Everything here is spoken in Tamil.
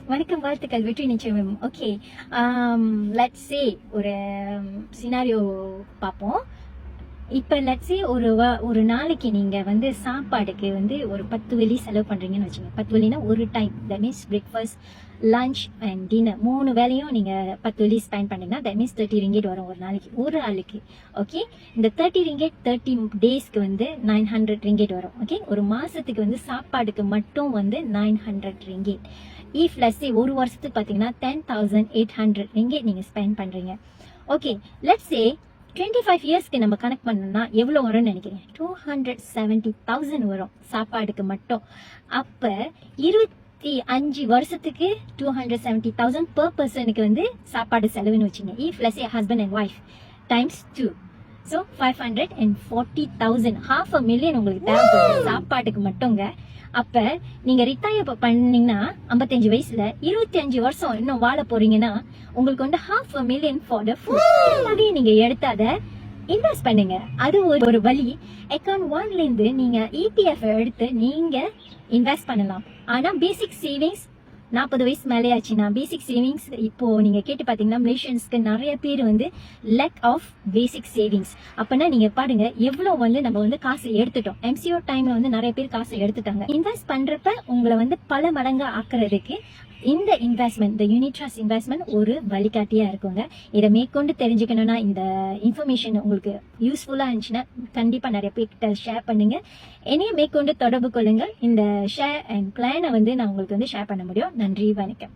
வணக்கம், வாழ்த்துக்கள், வெற்றி நிச்சயம். ஓகே, லெட்ஸ் சே ஒரு சினாரியோ பார்ப்போம். இப்போ லெட்ஸ் சே ஒரு நாளைக்கு நீங்க வந்து சாப்பாடுக்கு வந்து ஒரு 10 வெள்ளி செலவு பண்றீங்கன்னு வச்சுங்க. 10 வெள்ளினா ஒரு time, that means breakfast, lunch and dinner 3 வேளையும் நீங்க 10 வெள்ளி ஸ்பெண்ட் பண்ணீங்கன்னா தட் மீன்ஸ் 30 ringgit வரும் ஒரு நாளைக்கு, ஒரு ஆளுக்கு. ஓகே, இந்த 30 ringgit 30 டேஸ்க்கு வந்து 900 ringgit வரும். ஓகே, ஒரு மாசத்துக்கு வந்து சாப்பாடுக்கு மட்டும் வந்து 900 ringgit. இஃப் லெட்ஸ் சே ஒரு வருஷத்துக்கு பார்த்தீங்கன்னா 10,800 ringgit நீங்க ஸ்பெண்ட் பண்றீங்க. ஓகே, லெட்ஸ் சே 25 இயர்ஸ்க்கு நம்ம கனெக்ட் பண்ணோம்னா எவ்வளோ வரும்னு நினைக்கிறீங்க? 270,000 வரும் சாப்பாடுக்கு மட்டும். அப்போ 25 வருஷத்துக்கு 270,000 per பர்சனுக்கு வந்து சாப்பாடு செலவுன்னு வச்சுங்க. If let's say husband and wife times 2, so 540,000, $500,000 உங்களுக்கு தேவைப்படுது சாப்பாட்டுக்கு மட்டுங்க. அப்ப நீங்க ரிட்டையர் பண்ணீங்கன்னா 55 வயசுல 25 வருஷம் இன்னும் வாழ போறீங்கன்னா உங்களுக்கு வந்து $500,000 for the food. அப்படியே நீங்க எடுத்தாத இன்வெஸ்ட் பண்ணுங்க. அது ஒரு வழி. அக்கௌண்ட் 1ல இருந்து நீங்க EPF எடுத்து நீங்க இன்வெஸ்ட் பண்ணலாம். ஆனா பேசிக் சேவிங்ஸ் 40 வயசு மேலே ஆச்சுன்னா பேசிக் சேவிங்ஸ் இப்போ நீங்க கேட்டு பாத்தீங்கன்னா மலேசியன்ஸ்க்கு நிறைய பேர் வந்து லேக் ஆஃப் பேசிக் சேவிங்ஸ். அப்பனா நீங்க பாருங்க எவ்வளவு வந்து நம்ம வந்து காசு எடுத்துட்டோம். MCO டைம்ல வந்து நிறைய பேர் காசு எடுத்துட்டாங்க. இன்வெஸ்ட் பண்றப்ப உங்களை வந்து பல மடங்கு ஆக்குறதுக்கு இந்த இன்வெஸ்ட்மெண்ட், இந்த யூனிட் ட்ரஸ்ட் இன்வெஸ்ட்மெண்ட் ஒரு வழிகாட்டியா இருக்குங்க. இதை மேற்கொண்டு தெரிஞ்சுக்கணும்னா இந்த இன்ஃபர்மேஷன் உங்களுக்கு யூஸ்ஃபுல்லா இருந்துச்சுன்னா கண்டிப்பா நிறைய பேர்கிட்ட ஷேர் பண்ணுங்க. என்னையும் மேற்கொண்டு தொடர்பு கொள்ளுங்க. இந்த ஷேர் அண்ட் பிளானை வந்து நான் உங்களுக்கு வந்து ஷேர் பண்ண முடியும். நன்றி, வணக்கம்.